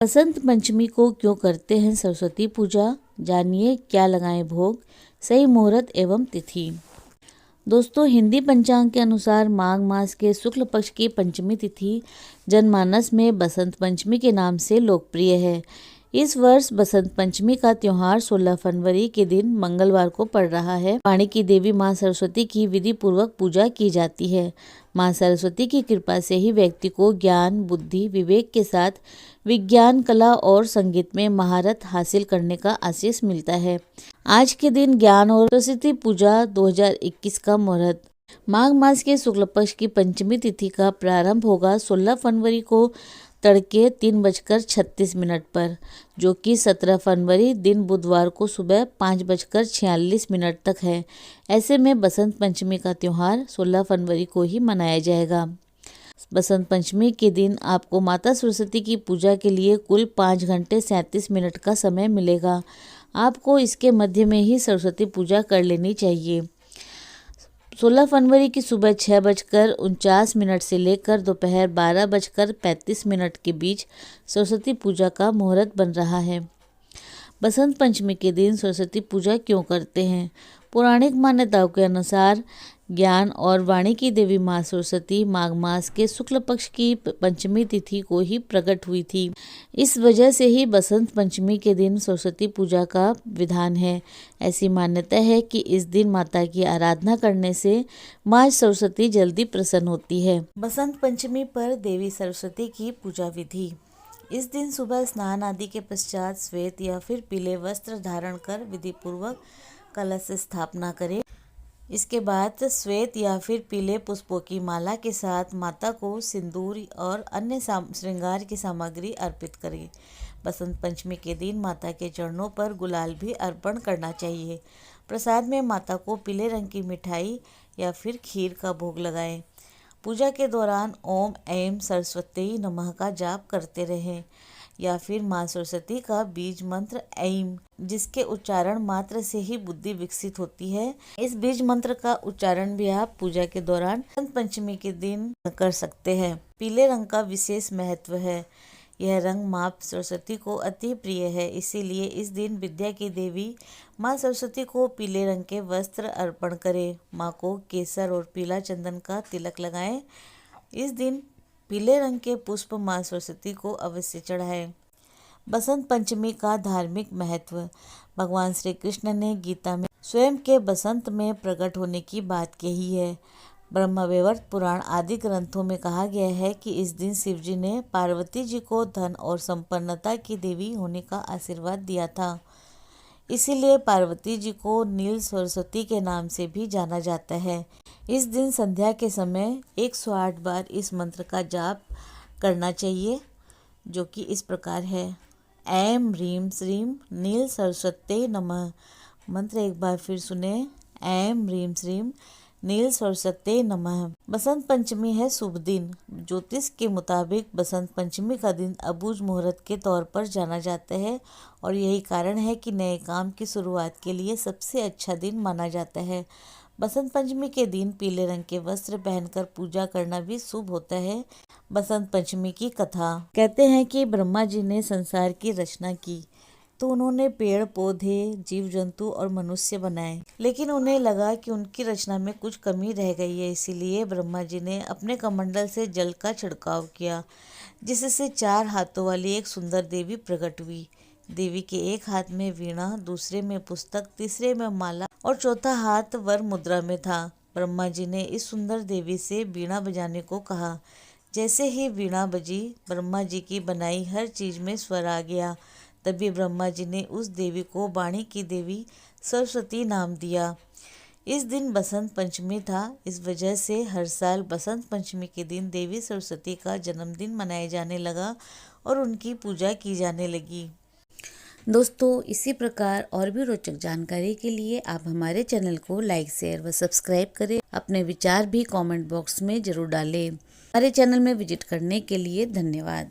बसंत पंचमी को क्यों करते हैं सरस्वती पूजा, जानिए क्या लगाएं भोग, सही मुहूर्त एवं तिथि। दोस्तों, हिंदी पंचांग के अनुसार माघ मास के शुक्ल पक्ष की पंचमी तिथि जनमानस में बसंत पंचमी के नाम से लोकप्रिय है। इस वर्ष बसंत पंचमी का त्योहार 16 फरवरी के दिन मंगलवार को पड़ रहा है। वाणी की देवी मां सरस्वती की विधि पूर्वक पूजा की जाती है। मां सरस्वती की कृपा से ही व्यक्ति को ज्ञान, बुद्धि, विवेक के साथ विज्ञान, कला और संगीत में महारत हासिल करने का आशीष मिलता है। आज के दिन ज्ञान और सरस्वती पूजा 2021 का मुहूर्त। माघ मास के शुक्ल पक्ष की पंचमी तिथि का प्रारंभ होगा 16 फरवरी को तड़के 3:36 पर, जो कि 17 फरवरी दिन बुधवार को सुबह 5:46 तक है। ऐसे में बसंत पंचमी का त्योहार 16 फरवरी को ही मनाया जाएगा। बसंत पंचमी के दिन आपको माता सरस्वती की पूजा के लिए कुल 5 घंटे 37 मिनट का समय मिलेगा। आपको इसके मध्य में ही सरस्वती पूजा कर लेनी चाहिए। 16 फरवरी की सुबह 6:49 से लेकर दोपहर 12:35 के बीच सरस्वती पूजा का मुहूर्त बन रहा है। बसंत पंचमी के दिन सरस्वती पूजा क्यों करते हैं? पौराणिक मान्यताओं के अनुसार ज्ञान और वाणी की देवी मां सरस्वती माघ मास के शुक्ल पक्ष की पंचमी तिथि को ही प्रकट हुई थी। इस वजह से ही बसंत पंचमी के दिन सरस्वती पूजा का विधान है। ऐसी मान्यता है कि इस दिन माता की आराधना करने से मां सरस्वती जल्दी प्रसन्न होती है। बसंत पंचमी पर देवी सरस्वती की पूजा विधि। इस दिन सुबह स्नान आदि के पश्चात श्वेत या फिर पीले वस्त्र धारण कर विधि पूर्वक कलश स्थापना करें। इसके बाद श्वेत या फिर पीले पुष्पों की माला के साथ माता को सिंदूर और अन्य श्रृंगार की सामग्री अर्पित करें। बसंत पंचमी के दिन माता के चरणों पर गुलाल भी अर्पण करना चाहिए। प्रसाद में माता को पीले रंग की मिठाई या फिर खीर का भोग लगाएं। पूजा के दौरान ओम ऐं सरस्वती नमः का जाप करते रहें या फिर मां सरस्वती का बीज मंत्र ऐं, जिसके उच्चारण मात्र से ही बुद्धि विकसित होती है। इस बीज मंत्र का उच्चारण भी आप पूजा के दौरान बसंत पंचमी के दिन कर सकते हैं। पीले रंग का विशेष महत्व है। यह रंग मां सरस्वती को अति प्रिय है, इसीलिए इस दिन विद्या की देवी मां सरस्वती को पीले रंग के वस्त्र अर्पण करें। मां को केसर और पीला चंदन का तिलक लगाएं। इस दिन पीले रंग के पुष्प मां सरस्वती को अवश्य चढ़ाएं। बसंत पंचमी का धार्मिक महत्व। भगवान श्री कृष्ण ने गीता में स्वयं के बसंत में प्रकट होने की बात कही है। ब्रह्मवैवर्त पुराण आदि ग्रंथों में कहा गया है कि इस दिन शिव जी ने पार्वती जी को धन और संपन्नता की देवी होने का आशीर्वाद दिया था। इसीलिए पार्वती जी को नील सरस्वती के नाम से भी जाना जाता है। इस दिन संध्या के समय 108 बार इस मंत्र का जाप करना चाहिए, जो कि इस प्रकार है। ऐं ह्रीं श्रीं नील सरस्वती नमः। मंत्र एक बार फिर सुने। ऐं ह्रीं श्रीं नील सरस्वती नमः। बसंत पंचमी है शुभ दिन। ज्योतिष के मुताबिक बसंत पंचमी का दिन अबूझ मुहूर्त के तौर पर जाना जाता है और यही कारण है कि नए काम की शुरुआत के लिए सबसे अच्छा दिन माना जाता है। बसंत पंचमी के दिन पीले रंग के वस्त्र पहनकर पूजा करना भी शुभ होता है। बसंत पंचमी की कथा। कहते हैं कि ब्रह्मा जी ने संसार की रचना की तो उन्होंने पेड़ पौधे, जीव जंतु और मनुष्य बनाए, लेकिन उन्हें लगा कि उनकी रचना में कुछ कमी रह गई है। इसीलिए ब्रह्मा जी ने अपने कमंडल से जल का छिड़काव किया, जिससे 4 हाथों वाली एक सुंदर देवी प्रकट हुई। देवी के एक हाथ में वीणा, दूसरे में पुस्तक, तीसरे में माला और चौथा हाथ वर मुद्रा में था। ब्रह्मा जी ने इस सुंदर देवी से वीणा बजाने को कहा। जैसे ही वीणा बजी, ब्रह्मा जी की बनाई हर चीज में स्वर आ गया। तभी ब्रह्मा जी ने उस देवी को वाणी की देवी सरस्वती नाम दिया। इस दिन बसंत पंचमी था, इस वजह से हर साल बसंत पंचमी के दिन देवी सरस्वती का जन्मदिन मनाया जाने लगा और उनकी पूजा की जाने लगी। दोस्तों, इसी प्रकार और भी रोचक जानकारी के लिए आप हमारे चैनल को लाइक, शेयर व सब्सक्राइब करें। अपने विचार भी कमेंट बॉक्स में जरूर डालें। हमारे चैनल में विजिट करने के लिए धन्यवाद।